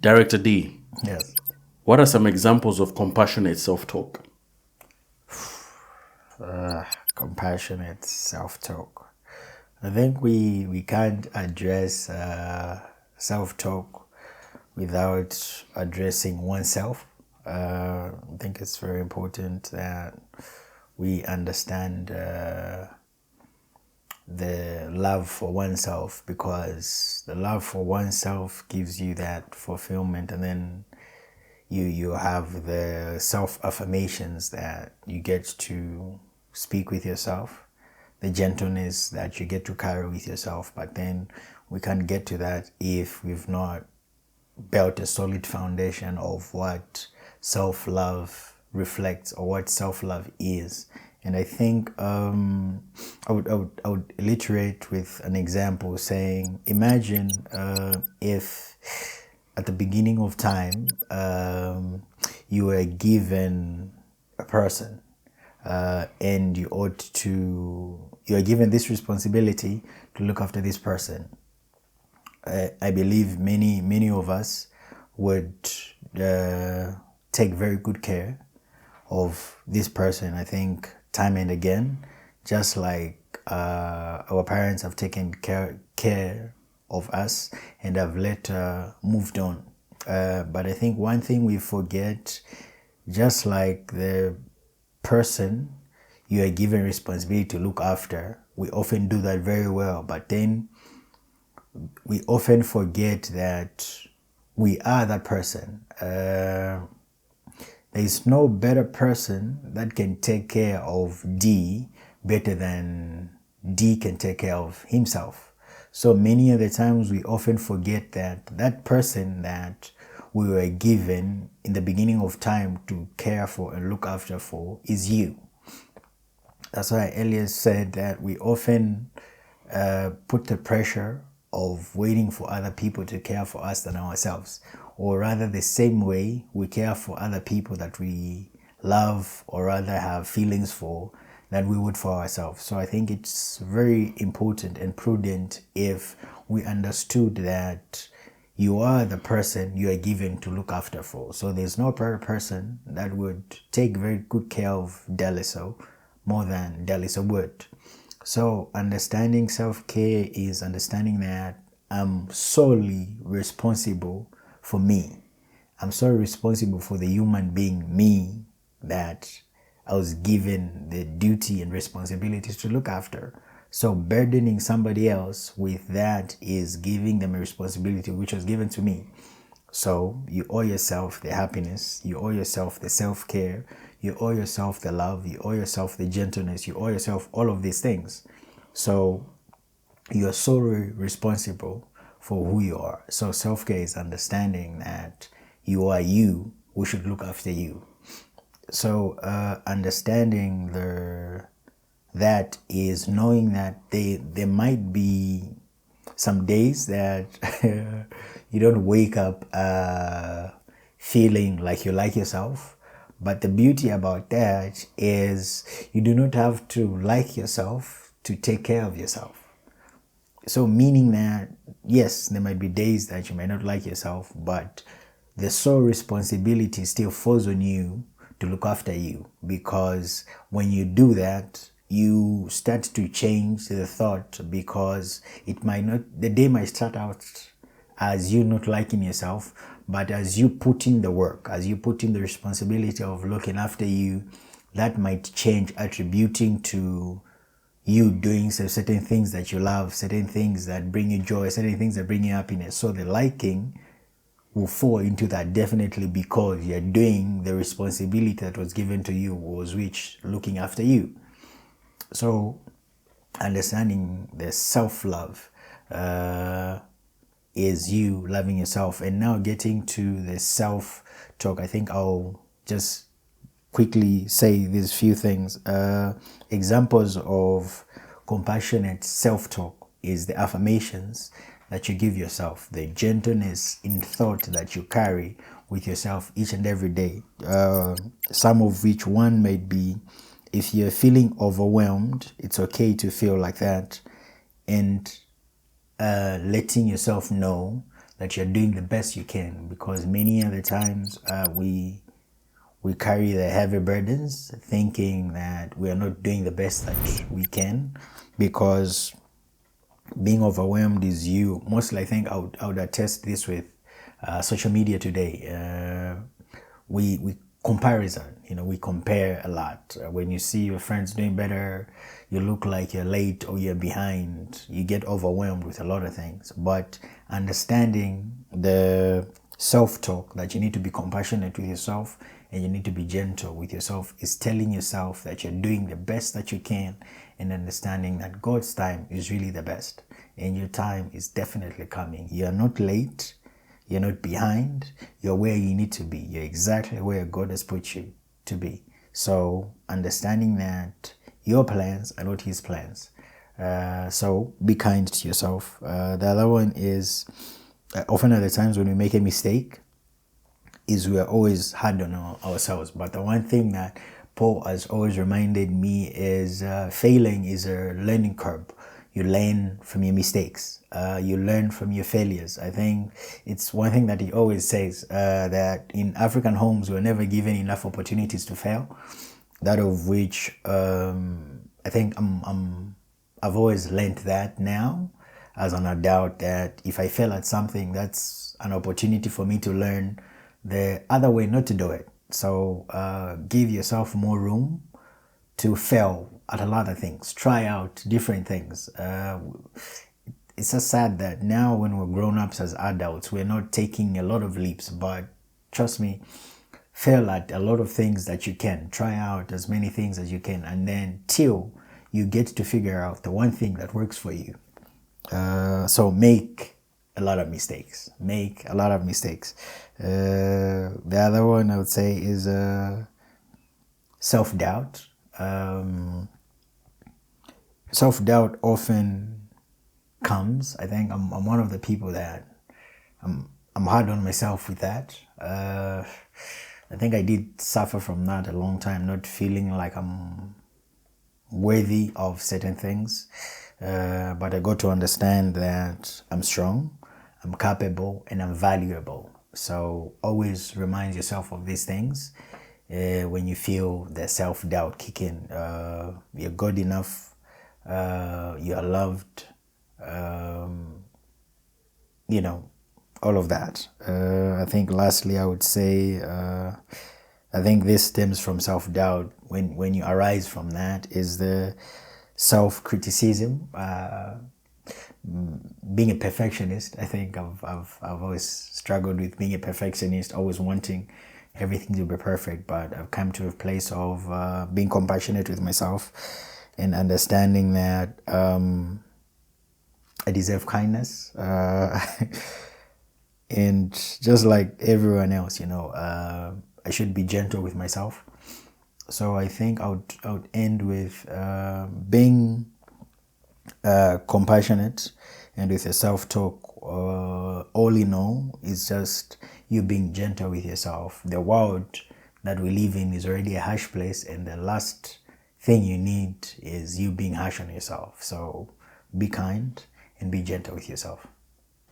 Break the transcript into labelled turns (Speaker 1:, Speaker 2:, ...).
Speaker 1: Director D,
Speaker 2: Yes.
Speaker 1: what are some examples of compassionate self-talk?
Speaker 2: Compassionate self-talk. I think we can't address self-talk without addressing oneself. I think it's very important that we understand the love for oneself, because the love for oneself gives you that fulfillment, and then you have the self-affirmations that you get to speak with yourself, the gentleness that you get to carry with yourself. But then we can't get to that if we've not built a solid foundation of what self-love reflects or what self-love is. And I think I would iterate with an example saying, imagine if at the beginning of time you were given a person and you are given this responsibility to look after this person. I believe many of us would take very good care of this person. I think time and again, just like our parents have taken care of us and have later moved on. But I think one thing we forget, just like the person you are given responsibility to look after, we often do that very well, but then we often forget that we are that person. There is no better person that can take care of D better than D can take care of himself. So many of the times we often forget that that person that we were given in the beginning of time to care for and look after for is you. That's why Elias said that we often put the pressure of waiting for other people to care for us than ourselves, or rather the same way we care for other people that we love or rather have feelings for than we would for ourselves. So I think it's very important and prudent if we understood that you are the person you are given to look after for. So there's no better person that would take very good care of Deliso more than Deliso would. So understanding self-care is understanding that I'm solely responsible for me. I'm solely responsible for the human being, me, that I was given the duty and responsibilities to look after. So burdening somebody else with that is giving them a responsibility which was given to me. So you owe yourself the happiness, you owe yourself the self-care, you owe yourself the love, you owe yourself the gentleness, you owe yourself all of these things. So you are solely responsible for who you are. So self-care is understanding that you are you, we should look after you. So understanding that is knowing that there might be some days that you don't wake up feeling like you like yourself. But the beauty about that is you do not have to like yourself to take care of yourself. So meaning that, yes, there might be days that you may not like yourself, but the sole responsibility still falls on you to look after you. Because when you do that, you start to change the thought, because the day might start out as you not liking yourself, but as you put in the work, as you put in the responsibility of looking after you, that might change, attributing to you doing certain things that you love, certain things that bring you joy, certain things that bring you happiness. So the liking will fall into that definitely, because you're doing the responsibility that was given to you, was which looking after you. So understanding the self-love is you loving yourself. And now getting to the self-talk, I think I'll just quickly say these few things. Examples of compassionate self-talk is the affirmations that you give yourself, the gentleness in thought that you carry with yourself each and every day. Some of which one might be, if you're feeling overwhelmed, it's okay to feel like that, and letting yourself know that you're doing the best you can, because many other times we carry the heavy burdens thinking that we are not doing the best that we can, because being overwhelmed is you. Mostly, I think I would attest this with social media today. We comparison, we compare a lot. When you see your friends doing better, you look like you're late or you're behind. You get overwhelmed with a lot of things. But understanding the self-talk, that you need to be compassionate with yourself and you need to be gentle with yourself, is telling yourself that you're doing the best that you can, and understanding that God's time is really the best and your time is definitely coming. You're not late, you're not behind, you're where you need to be. You're exactly where God has put you to be. So understanding that your plans are not his plans. So be kind to yourself. The other one is, often at the times when we make a mistake, is we are always hard on ourselves. But the one thing that Paul has always reminded me is failing is a learning curve. You learn from your mistakes. You learn from your failures. I think it's one thing that he always says, that in African homes, we're never given enough opportunities to fail. That of which I think I've always learned that now as an adult, that if I fail at something, that's an opportunity for me to learn the other way not to do it. So give yourself more room to fail at a lot of things. Try out different things. It's just sad that now when we're grown-ups as adults, we're not taking a lot of leaps, but trust me, fail at a lot of things that you can. Try out as many things as you can, and then till you get to figure out the one thing that works for you. So make a lot of mistakes. Make a lot of mistakes. The other one I would say is self-doubt. Self-doubt often comes. I think I'm one of the people that I'm hard on myself with that. I think I did suffer from that a long time, not feeling like I'm worthy of certain things. But I got to understand that I'm strong, I'm capable, and I'm valuable. So always remind yourself of these things when you feel the self-doubt kick in. You're good enough, you're loved, all of that. I think lastly I would say, I think this stems from self-doubt. When you arise from that is the self-criticism. Being a perfectionist, I think I've always struggled with being a perfectionist, always wanting everything to be perfect. But I've come to a place of being compassionate with myself and understanding that I deserve kindness. And just like everyone else, I should be gentle with myself. So I think I would end with being compassionate and with a self-talk. All in all, it's just you being gentle with yourself. The world that we live in is already a harsh place, and the last thing you need is you being harsh on yourself. So be kind and be gentle with yourself.